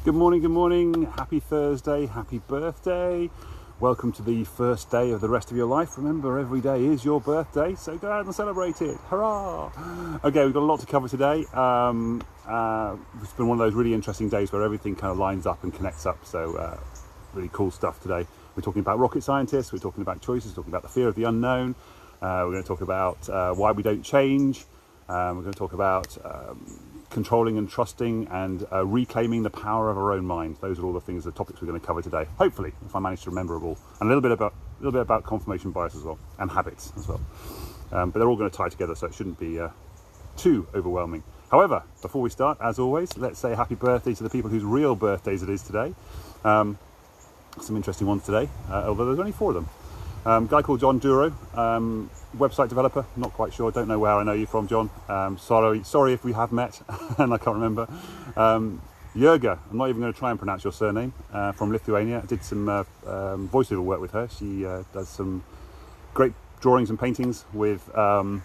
Good morning, happy Thursday, happy birthday. Welcome to the first day of the rest of your life. Remember, every day is your birthday, so go out and celebrate it. Hurrah! Okay, we've got a lot to cover today. It's been one of those really interesting days where everything kind of lines up and connects up, so really cool stuff today. We're talking about rocket scientists, we're talking about choices, we're talking about the fear of the unknown, we're going to talk about why we don't change, we're going to talk about controlling and trusting and reclaiming the power of our own mind. Those are all the things, the topics we're going to cover today. Hopefully, if I manage to remember it all, and a little bit about confirmation bias as well, and habits as well. But they're all going to tie together, so it shouldn't be too overwhelming. However, before we start, as always, let's say happy birthday to the people whose real birthdays it is today. Some interesting ones today, although there's only 4 of them. Guy called John Duro, website developer, not quite sure, don't know where I know you from, John. Sorry if we have met and I can't remember. Jurga, I'm not even going to try and pronounce your surname, from Lithuania. I did some voiceover work with her. She does some great drawings and paintings with, and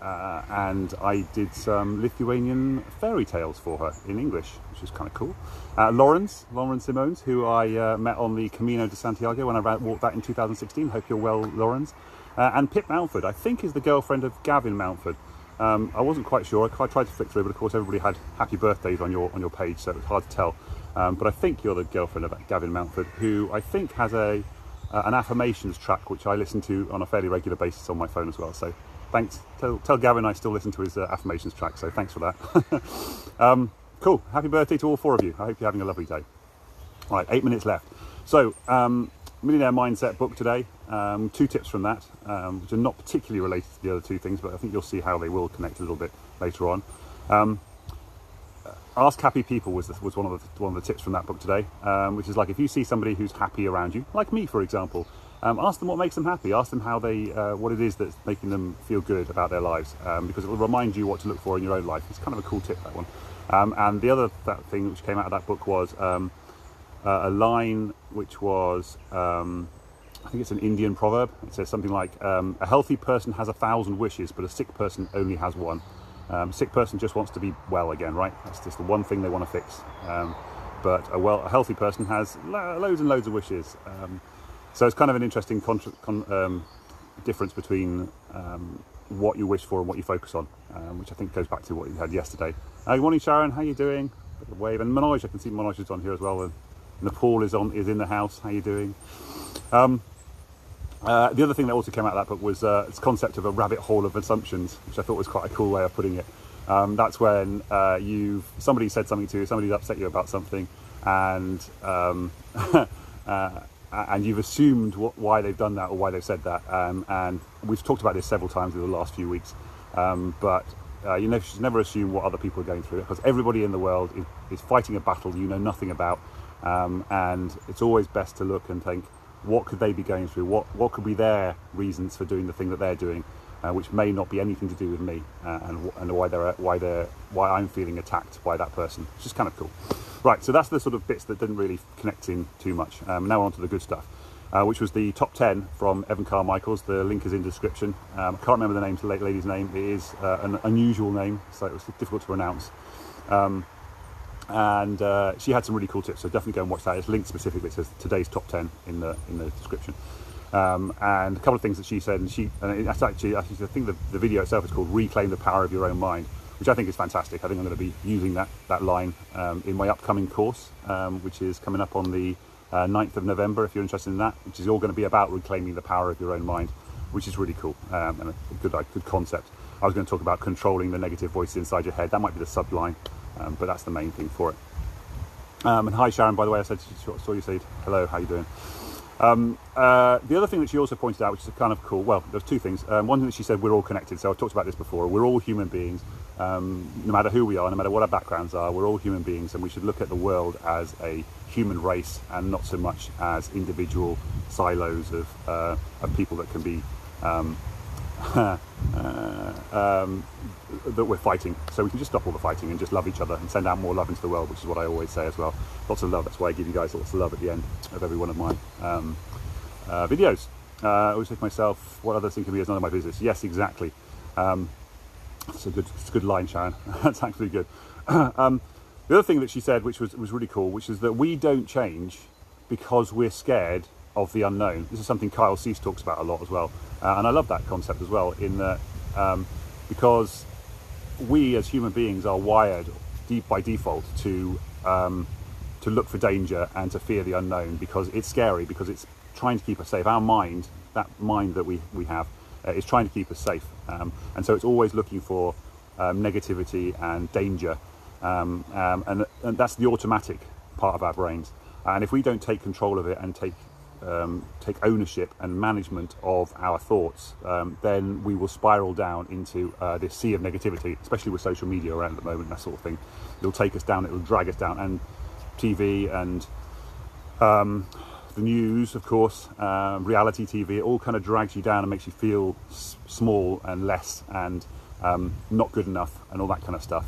I did some Lithuanian fairy tales for her in English, which is kind of cool. Lauren Simones, who I met on the Camino de Santiago when I walked that in 2016. Hope you're well, Lawrence. And Pip Mountford, I think, is the girlfriend of Gavin Mountford. I wasn't quite sure. I tried to flick through, but of course everybody had happy birthdays on your page, so it was hard to tell. But I think you're the girlfriend of Gavin Mountford, who I think has an affirmations track, which I listen to on a fairly regular basis on my phone as well. So thanks. Tell Gavin I still listen to his affirmations track, so thanks for that. Cool. Happy birthday to all 4 of you. I hope you're having a lovely day. All right, 8 minutes left. So, Millionaire Mindset book today. 2 tips from that, which are not particularly related to the other 2 things, but I think you'll see how they will connect a little bit later on. Ask happy people was one of the tips from that book today, which is like if you see somebody who's happy around you, like me, for example, ask them what makes them happy. Ask them how they, what it is that's making them feel good about their lives, because it will remind you what to look for in your own life. It's kind of a cool tip, that one. And the other thing which came out of that book was a line which was, I think it's an Indian proverb. It says something like, a healthy person has 1,000 wishes, but a sick person only has one. Sick person just wants to be well again, right? That's just the one thing they want to fix. But a healthy person has loads and loads of wishes. So it's kind of an interesting difference between what you wish for and what you focus on, which I think goes back to what you had yesterday. Good morning, Sharon. How you doing? Wave. And Manoj, I can see Manoj is on here as well. And Nepal is in the house. How you doing? The other thing that also came out of that book was this concept of a rabbit hole of assumptions, which I thought was quite a cool way of putting it. That's when somebody said something to you, somebody's upset you about something, and and you've assumed why they've done that or why they've said that. And we've talked about this several times in the last few weeks. But you should never assume what other people are going through, because everybody in the world is fighting a battle you know nothing about. And it's always best to look and think, what could they be going through? What could be their reasons for doing the thing that they're doing, which may not be anything to do with me, and why I'm feeling attacked by that person. It's just kind of cool. Right, so that's the sort of bits that didn't really connect in too much. Now on to the good stuff, which was the top 10 from Evan Carmicheal's. The link is in the description. I can't remember the lady's name. It is an unusual name, so it was difficult to pronounce. And she had some really cool tips, so definitely go and watch that. It's linked specifically. It says today's top 10 in the description. And a couple of things that she said, and that's actually, I think the video itself is called "Reclaim the Power of Your Own Mind," which I think is fantastic. I think I'm going to be using that line in my upcoming course, which is coming up on the 9th of November, if you're interested in that, which is all going to be about reclaiming the power of your own mind, which is really cool, and a good concept. I was going to talk about controlling the negative voices inside your head. That might be the subline, but that's the main thing for it. And hi, Sharon, by the way, I saw you said hello, how you doing? The other thing that she also pointed out, which is kind of cool, well, there's 2 things. One thing that she said, we're all connected. So I've talked about this before. We're all human beings, no matter who we are, no matter what our backgrounds are, we're all human beings, and we should look at the world as a human race and not so much as individual silos of people that can be that we're fighting. So we can just stop all the fighting and just love each other and send out more love into the world, which is what I always say as well. Lots of love. That's why I give you guys lots of love at the end of every one of my videos. I always say to myself, what others think of me is none of my business. Yes, exactly. It's a good line, Sharon. That's actually good. The other thing that she said, which was really cool, which is that we don't change because we're scared of the unknown. This is something Kyle Cease talks about a lot as well. And I love that concept as well, in that because we as human beings are wired by default to look for danger and to fear the unknown, because it's scary, because it's trying to keep us safe. Our mind, that mind that we have, is trying to keep us safe. And so it's always looking for negativity and danger. And that's the automatic part of our brains. And if we don't take control of it and take ownership and management of our thoughts, then we will spiral down into this sea of negativity, especially with social media around at the moment, that sort of thing. It'll take us down, it'll drag us down. And TV and the news, of course, reality TV, it all kind of drags you down and makes you feel small and less and not good enough and all that kind of stuff.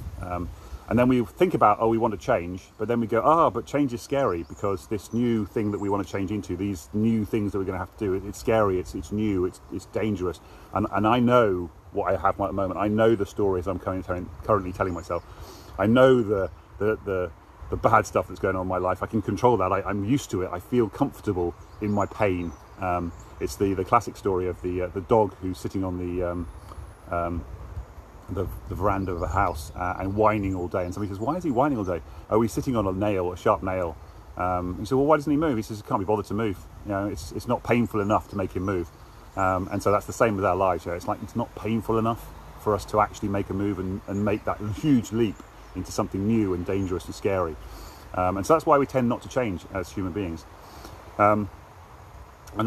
And then we think about, oh, we want to change, but then we go, but change is scary, because this new thing that we want to change into, these new things that we're going to have to do, it's scary, it's new, it's dangerous. And I know what I have at the moment. I know the stories I'm currently telling myself. I know the bad stuff that's going on in my life. I can control that. I'm used to it. I feel comfortable in my pain. It's the classic story of the dog who's sitting on the veranda of a house and whining all day. And somebody says, why is he whining all day? Oh, he's sitting on a sharp nail. He said, well, why doesn't he move? He says, he can't be bothered to move. It's not painful enough to make him move. And so that's the same with our lives. It's like, it's not painful enough for us to actually make a move and make that huge leap into something new and dangerous and scary. And so that's why we tend not to change as human beings. And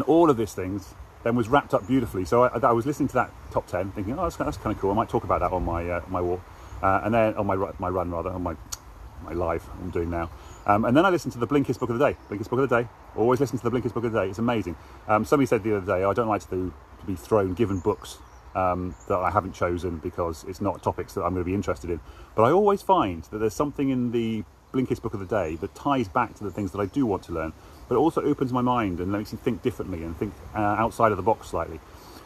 all of these things then was wrapped up beautifully. So I was listening to that top 10, thinking, that's kind of cool. I might talk about that on my walk, and then on my run rather, on my live I'm doing now. And then I listened to the Blinkist book of the day. Blinkist book of the day. Always listen to the Blinkist book of the day. It's amazing. Somebody said the other day, I don't like to be given books that I haven't chosen because it's not topics that I'm going to be interested in. But I always find that there's something in the Blinkist book of the day that ties back to the things that I do want to learn, but it also opens my mind and makes me think differently and think outside of the box slightly,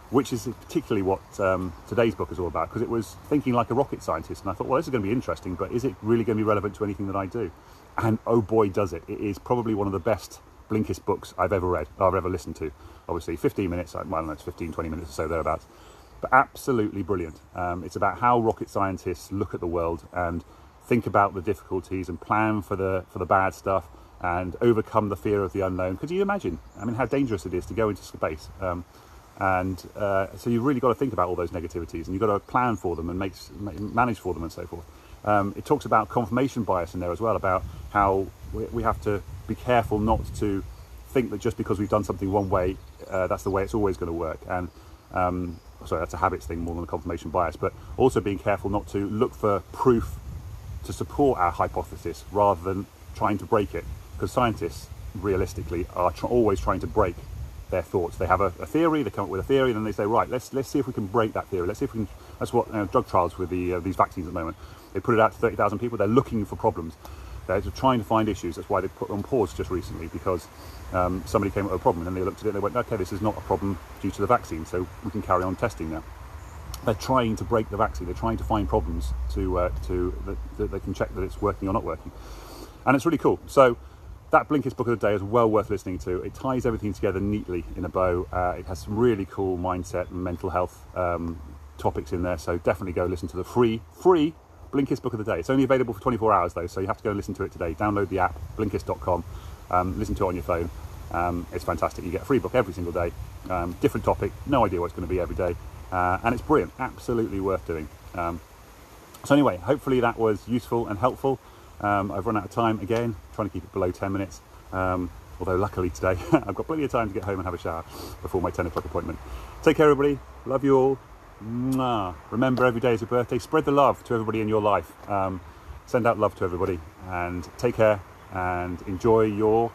which is particularly what today's book is all about, because it was thinking like a rocket scientist. And I thought, well, this is going to be interesting, but is it really going to be relevant to anything that I do? And oh boy, does it. It is probably one of the best Blinkist books I've ever read, I've ever listened to. Obviously 15 minutes, I don't know, it's 15, 20 minutes or so thereabouts. But absolutely brilliant. It's about how rocket scientists look at the world and think about the difficulties and plan for the bad stuff and overcome the fear of the unknown. Could you imagine? I mean, how dangerous it is to go into space. So you've really got to think about all those negativities, and you've got to plan for them and manage for them and so forth. It talks about confirmation bias in there as well, about how we have to be careful not to think that just because we've done something one way, that's the way it's always going to work. And sorry, that's a habits thing more than a confirmation bias, but also being careful not to look for proof to support our hypothesis rather than trying to break it, because scientists realistically are always trying to break their thoughts. They have a theory, they come up with a theory, and then they say, right, let's see if we can break that theory. Let's see if we can. That's what drug trials with these vaccines at the moment. They put it out to 30,000 people. They're looking for problems. They're trying to find issues. That's why they put it on pause just recently, because somebody came up with a problem, and then they looked at it and they went, okay, this is not a problem due to the vaccine, so we can carry on testing now. They're trying to break the vaccine. They're trying to find problems that they can check that it's working or not working. And it's really cool. So that Blinkist book of the day is well worth listening to. It ties everything together neatly in a bow. It has some really cool mindset and mental health topics in there. So definitely go listen to the free Blinkist book of the day. It's only available for 24 hours though, so you have to go and listen to it today. Download the app, blinkist.com, listen to it on your phone. It's fantastic. You get a free book every single day, different topic, no idea what it's going to be every day, and it's brilliant, absolutely worth doing. So anyway, hopefully that was useful and helpful. I've run out of time again, trying to keep it below 10 minutes, although luckily today I've got plenty of time to get home and have a shower before my 10 o'clock appointment. Take care everybody, love you all. Mwah. Remember, every day is your birthday. Spread the love to everybody in your life. Send out love to everybody, and take care and enjoy your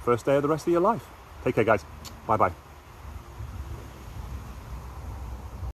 first day of the rest of your life. Take care guys, bye bye.